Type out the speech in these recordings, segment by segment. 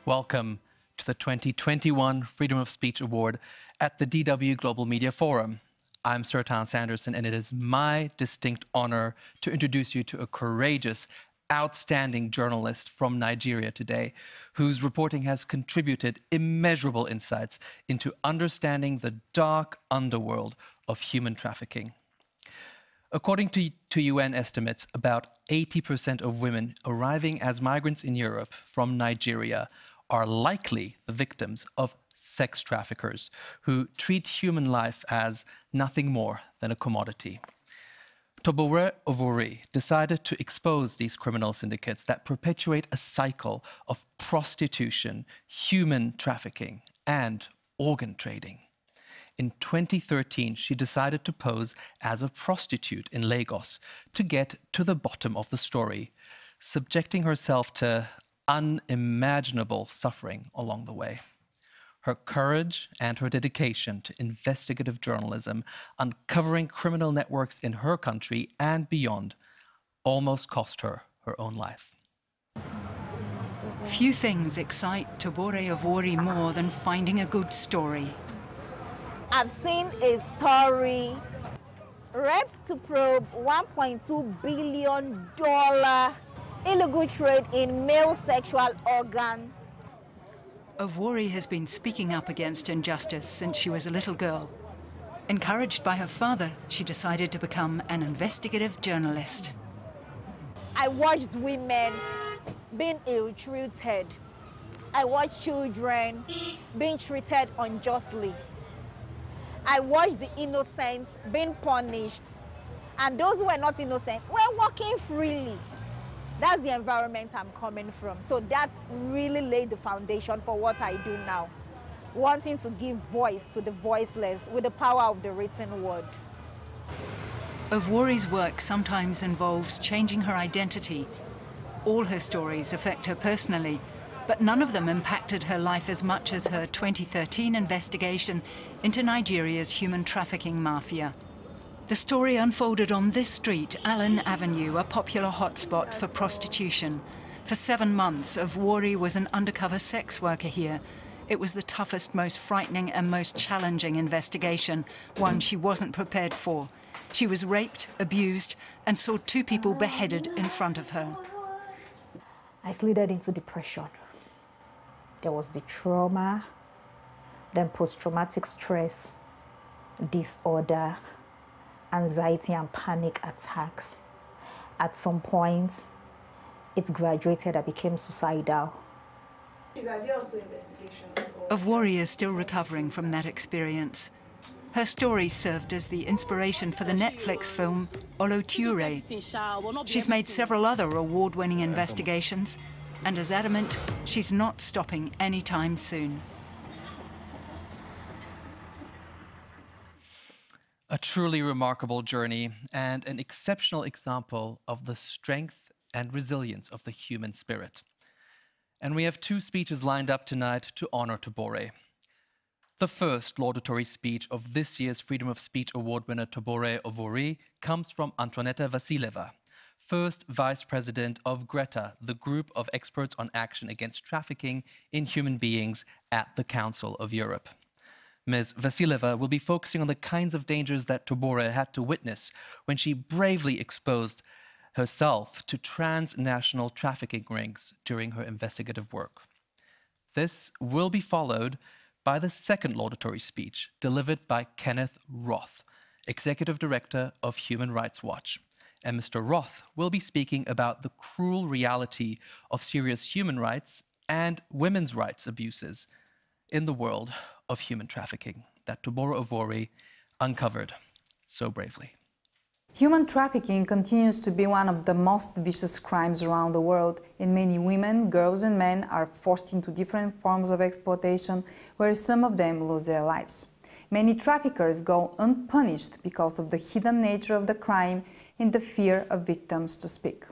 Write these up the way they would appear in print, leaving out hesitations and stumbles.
Welcome to the 2021 Freedom of Speech Award at the DW Global Media Forum. I'm Sertan Sanderson, and it is my distinct honor to introduce you to a courageous, outstanding journalist from Nigeria today, whose reporting has contributed immeasurable insights into understanding the dark underworld of human trafficking. According to UN estimates, about 80% of women arriving as migrants in Europe from Nigeria are likely the victims of sex traffickers who treat human life as nothing more than a commodity. Tobore Ovuorie decided to expose these criminal syndicates that perpetuate a cycle of prostitution, human trafficking, and organ trading. In 2013, she decided to pose as a prostitute in Lagos to get to the bottom of the story, subjecting herself to unimaginable suffering along the way. Her courage and her dedication to investigative journalism, uncovering criminal networks in her country and beyond, almost cost her her own life. Few things excite Tobore Ovuorie more than finding a good story. I've seen a story, rapes to probe $1.2 billion illegal trade in male sexual organ. Ovuorie has been speaking up against injustice since she was a little girl. Encouraged by her father, she decided to become an investigative journalist. I watched women being ill-treated. I watched children being treated unjustly. I watched the innocent being punished, and those who were not innocent were walking freely. That's the environment I'm coming from. So that's really laid the foundation for what I do now, wanting to give voice to the voiceless with the power of the written word. Ovuorie's work sometimes involves changing her identity. All her stories affect her personally, but none of them impacted her life as much as her 2013 investigation into Nigeria's human trafficking mafia. The story unfolded on this street, Allen Avenue, a popular hotspot for prostitution. For 7 months, Ovuorie was an undercover sex worker here. It was the toughest, most frightening and most challenging investigation, one she wasn't prepared for. She was raped, abused, and saw 2 people beheaded in front of her. I slithered into depression. There was the trauma, then post-traumatic stress, disorder, anxiety and panic attacks. At some point, it graduated. I became suicidal. Ovuorie is still recovering from that experience. Her story served as the inspiration for the Netflix film Laureate. She's made several other award-winning investigations and is adamant she's not stopping anytime soon. A truly remarkable journey and an exceptional example of the strength and resilience of the human spirit. And we have 2 speeches lined up tonight to honor Tobore. The first laudatory speech of this year's Freedom of Speech Award winner Tobore Ovuorie comes from Antoinette Vasileva, first Vice President of GRETA, the group of experts on action against trafficking in human beings at the Council of Europe. Ms. Vasileva will be focusing on the kinds of dangers that Tobore had to witness when she bravely exposed herself to transnational trafficking rings during her investigative work. This will be followed by the second laudatory speech delivered by Kenneth Roth, Executive Director of Human Rights Watch. And Mr. Roth will be speaking about the cruel reality of serious human rights and women's rights abuses in the world of human trafficking that Tobore Ovuorie uncovered so bravely. Human trafficking continues to be one of the most vicious crimes around the world, and many women, girls and men are forced into different forms of exploitation, where some of them lose their lives. Many traffickers go unpunished because of the hidden nature of the crime and the fear of victims to speak.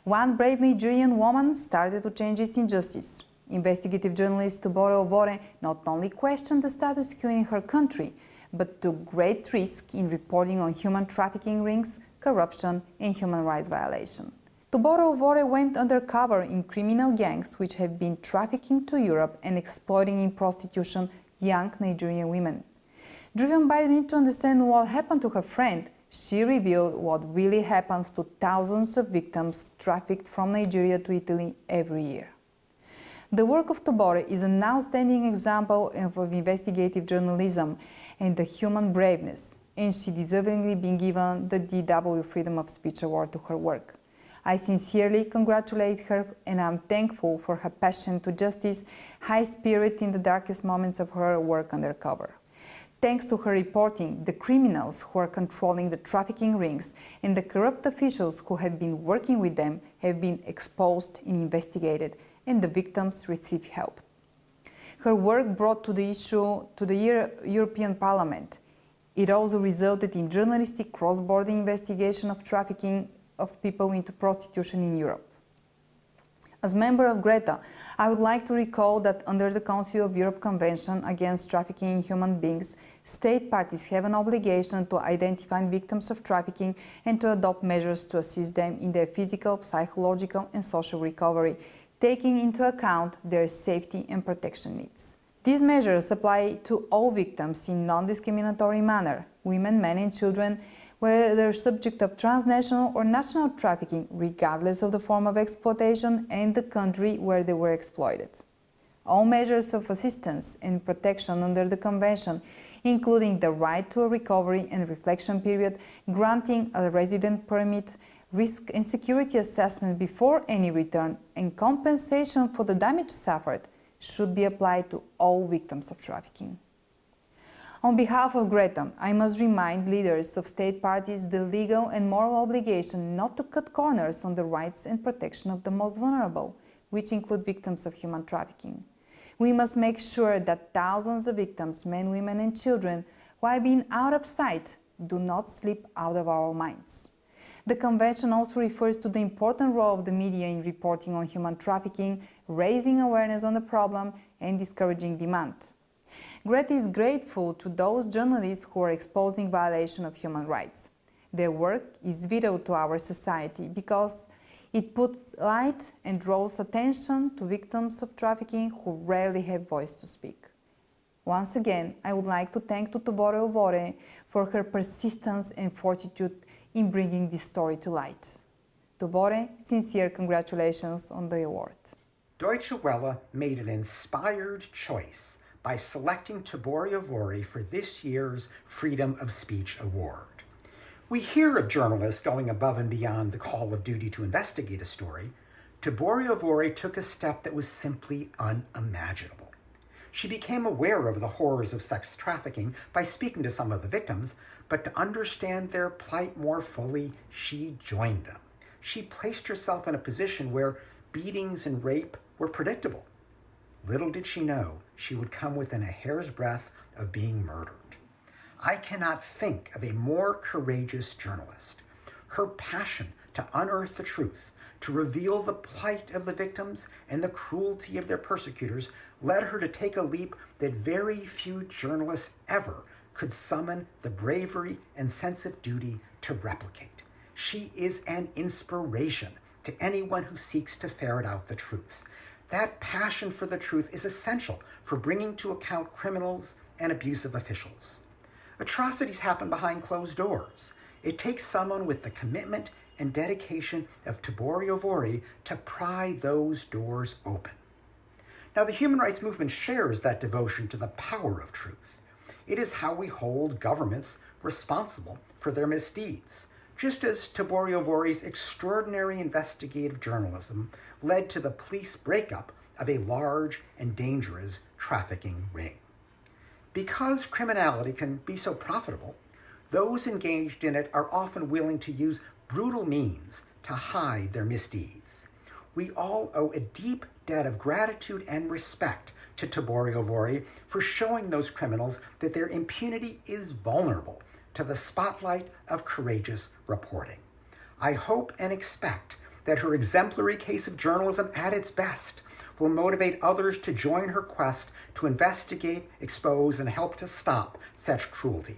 One brave Nigerian woman started to change this injustice. Investigative journalist Tobore Ovuorie not only questioned the status quo in her country, but took great risk in reporting on human trafficking rings, corruption and human rights violation. Tobore Ovuorie went undercover in criminal gangs which have been trafficking to Europe and exploiting in prostitution young Nigerian women. Driven by the need to understand what happened to her friend, she revealed what really happens to thousands of victims trafficked from Nigeria to Italy every year. The work of Tobore is an outstanding example of investigative journalism and the human braveness, and she deservingly been given the DW Freedom of Speech Award to her work. I sincerely congratulate her, and I'm thankful for her passion to justice, high spirit in the darkest moments of her work undercover. Thanks to her reporting, the criminals who are controlling the trafficking rings and the corrupt officials who have been working with them have been exposed and investigated, and the victims receive help. Her work brought to the issue to the European Parliament. It also resulted in journalistic cross-border investigation of trafficking of people into prostitution in Europe. As member of GRETA, I would like to recall that under the Council of Europe Convention against Trafficking in Human Beings, state parties have an obligation to identify victims of trafficking and to adopt measures to assist them in their physical, psychological and social recovery, taking into account their safety and protection needs. These measures apply to all victims in non-discriminatory manner, women, men and children, whether they're subject of transnational or national trafficking, regardless of the form of exploitation and the country where they were exploited. All measures of assistance and protection under the Convention, including the right to a recovery and reflection period, granting a resident permit, risk and security assessment before any return, and compensation for the damage suffered, should be applied to all victims of trafficking. On behalf of GRETA, I must remind leaders of state parties the legal and moral obligation not to cut corners on the rights and protection of the most vulnerable, which include victims of human trafficking. We must make sure that thousands of victims, men, women and children, while being out of sight, do not slip out of our minds. The Convention also refers to the important role of the media in reporting on human trafficking, raising awareness on the problem and discouraging demand. GRETA is grateful to those journalists who are exposing violation of human rights. Their work is vital to our society because it puts light and draws attention to victims of trafficking who rarely have voice to speak. Once again, I would like to thank Tobore Ovuorie for her persistence and fortitude in bringing this story to light. Tobore, sincere congratulations on the award. Deutsche Welle made an inspired choice by selecting Tobore Ovuorie for this year's Freedom of Speech Award. We hear of journalists going above and beyond the call of duty to investigate a story. Tobore Ovuorie took a step that was simply unimaginable. She became aware of the horrors of sex trafficking by speaking to some of the victims, but to understand their plight more fully, she joined them. She placed herself in a position where beatings and rape were predictable. Little did she know she would come within a hair's breadth of being murdered. I cannot think of a more courageous journalist. Her passion to unearth the truth, to reveal the plight of the victims and the cruelty of their persecutors, led her to take a leap that very few journalists ever could summon the bravery and sense of duty to replicate. She is an inspiration to anyone who seeks to ferret out the truth. That passion for the truth is essential for bringing to account criminals and abusive officials. Atrocities happen behind closed doors. It takes someone with the commitment and dedication of Tobore Ovuorie to pry those doors open. Now, the human rights movement shares that devotion to the power of truth. It is how we hold governments responsible for their misdeeds, just as Tobore Ovuorie's extraordinary investigative journalism led to the police breakup of a large and dangerous trafficking ring. Because criminality can be so profitable, those engaged in it are often willing to use brutal means to hide their misdeeds. We all owe a deep debt of gratitude and respect to Tobore Ovuorie for showing those criminals that their impunity is vulnerable to the spotlight of courageous reporting. I hope and expect that her exemplary case of journalism at its best will motivate others to join her quest to investigate, expose, and help to stop such cruelty.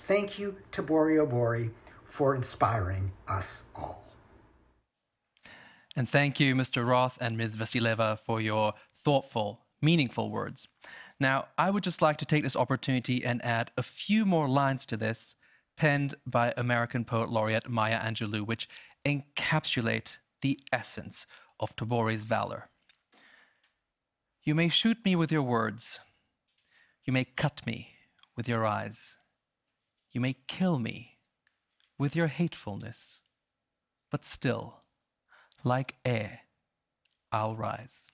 Thank you, Tobore Ovuorie, for inspiring us all. And thank you, Mr. Roth and Ms. Vasileva, for your thoughtful, meaningful words. Now, I would just like to take this opportunity and add a few more lines to this, penned by American poet laureate Maya Angelou, which encapsulate the essence of Tobore's valor. You may shoot me with your words. You may cut me with your eyes. You may kill me with your hatefulness. But still, like air, I'll rise.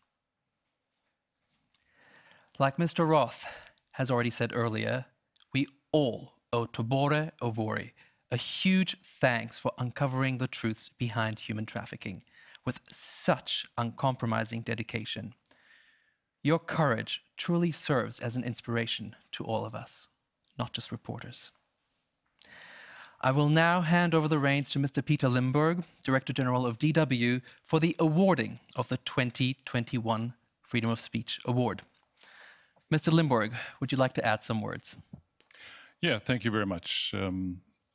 Like Mr. Roth has already said earlier, we all owe Tobore Ovuorie a huge thanks for uncovering the truths behind human trafficking with such uncompromising dedication. Your courage truly serves as an inspiration to all of us, not just reporters. I will now hand over the reins to Mr. Peter Limburg, Director General of DW, for the awarding of the 2021 Freedom of Speech Award. Mr. Limburg, would you like to add some words? Yeah, thank you very much.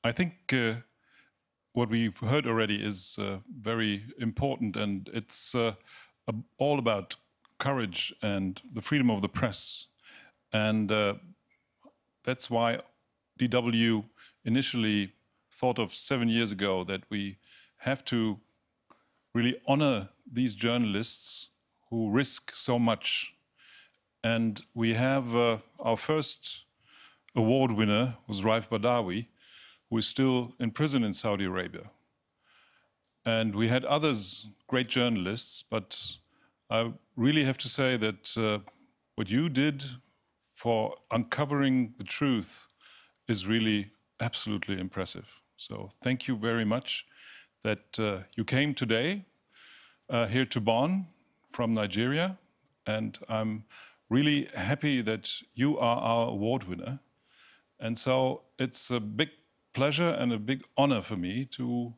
I think what we've heard already is very important, and it's all about courage and the freedom of the press. And that's why DW initially thought of 7 years ago that we have to really honor these journalists who risk so much. And we have our first award winner was Raif Badawi, who is still in prison in Saudi Arabia. And we had others, great journalists, but I really have to say that what you did for uncovering the truth is really absolutely impressive. So thank you very much that you came today here to Bonn from Nigeria. And I'm really happy that you are our award winner. And so it's a big pleasure and a big honor for me to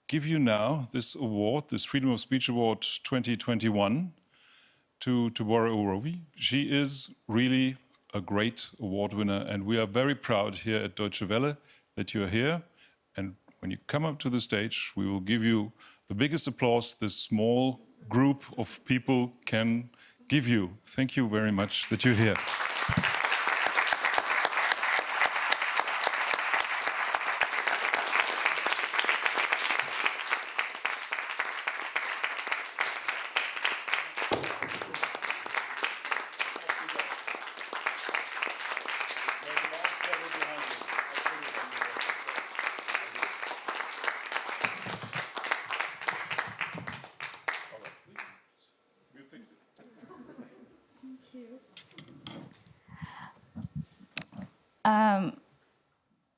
give you now this award, this Freedom of Speech Award 2021 to Tobore Ovuorie. She is really a great award winner, and we are very proud here at Deutsche Welle that you're here. And when you come up to the stage, we will give you the biggest applause this small group of people can give you. Thank you very much that you're here.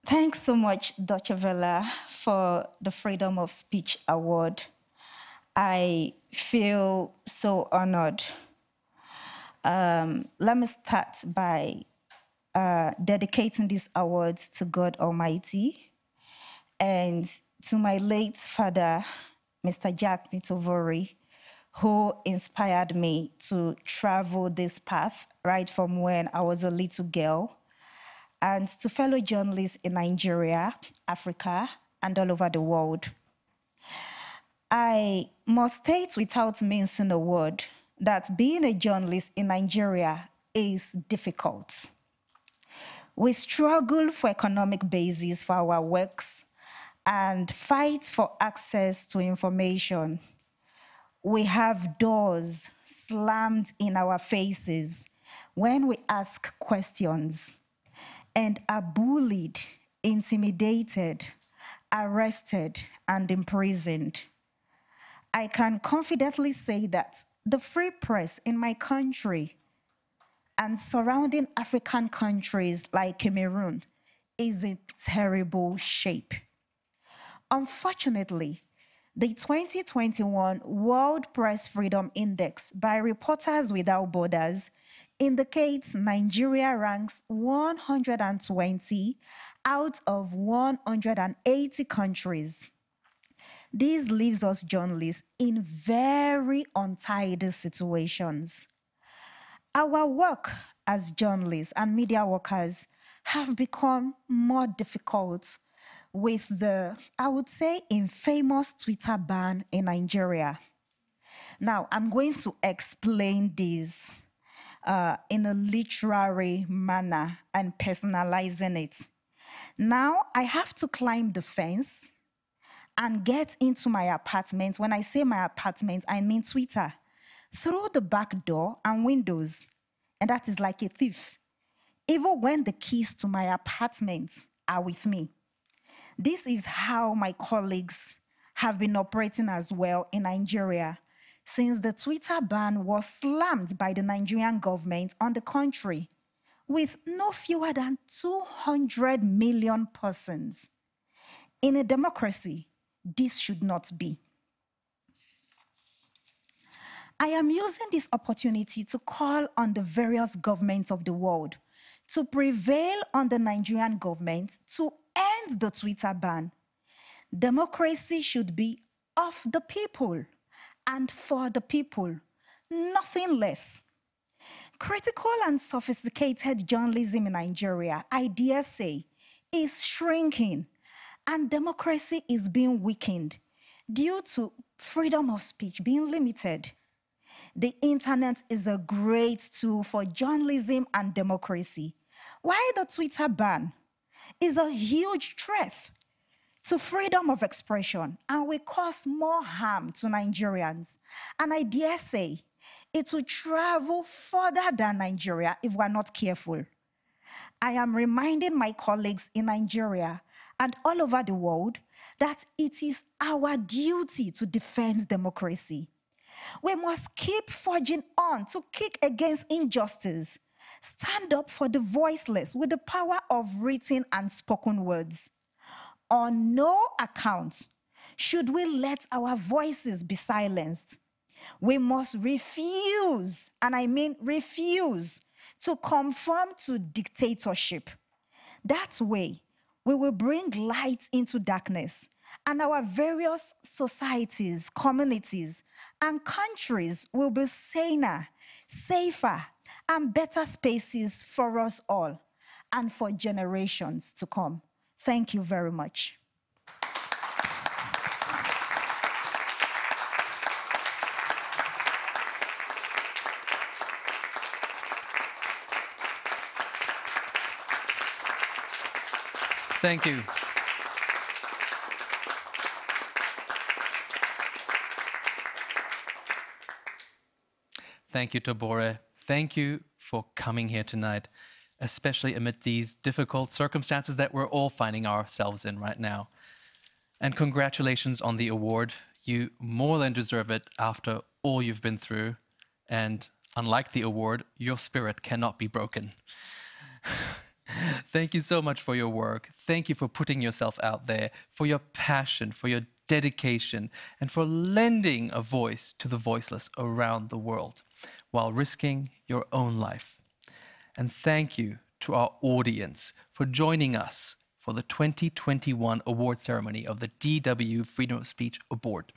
Thanks so much, Deutsche Welle, for the Freedom of Speech Award. I feel so honored. Let me start by dedicating these awards to God Almighty and to my late father, Mr. Jack Tobore, who inspired me to travel this path right from when I was a little girl, and to fellow journalists in Nigeria, Africa, and all over the world. I must state without mincing a word that being a journalist in Nigeria is difficult. We struggle for economic basis for our works and fight for access to information. We have doors slammed in our faces when we ask questions, and are bullied, intimidated, arrested, and imprisoned. I can confidently say that the free press in my country and surrounding African countries like Cameroon is in terrible shape. Unfortunately, the 2021 World Press Freedom Index by Reporters Without Borders indicates Nigeria ranks 120 out of 180 countries. This leaves us journalists in very untidy situations. Our work as journalists and media workers have become more difficult with the, I would say, infamous Twitter ban in Nigeria. Now, I'm going to explain this in a literary manner and personalizing it. Now, I have to climb the fence and get into my apartment. When I say my apartment, I mean Twitter, through the back door and windows. And that is like a thief, even when the keys to my apartment are with me. This is how my colleagues have been operating as well in Nigeria since the Twitter ban was slammed by the Nigerian government on the country, with no fewer than 200 million persons. In a democracy, this should not be. I am using this opportunity to call on the various governments of the world to prevail on the Nigerian government to end the Twitter ban. Democracy should be of the people and for the people, nothing less. Critical and sophisticated journalism in Nigeria, I dare say, is shrinking, and democracy is being weakened due to freedom of speech being limited. The internet is a great tool for journalism and democracy, while the Twitter ban is a huge threat to freedom of expression and will cause more harm to Nigerians. And I dare say it will travel further than Nigeria if we're not careful. I am reminding my colleagues in Nigeria and all over the world that it is our duty to defend democracy. We must keep forging on to kick against injustice, stand up for the voiceless with the power of written and spoken words. On no account should we let our voices be silenced. We must refuse, and I mean refuse, to conform to dictatorship. That way, we will bring light into darkness, and our various societies, communities, and countries will be saner, safer, and better spaces for us all and for generations to come. Thank you very much. Thank you. Thank you, Tobore. Thank you for coming here tonight, especially amid these difficult circumstances that we're all finding ourselves in right now. And congratulations on the award. You more than deserve it after all you've been through. And unlike the award, your spirit cannot be broken. Thank you so much for your work. Thank you for putting yourself out there, for your passion, for your dedication, and for lending a voice to the voiceless around the world while risking your own life. And thank you to our audience for joining us for the 2021 award ceremony of the DW Freedom of Speech Award.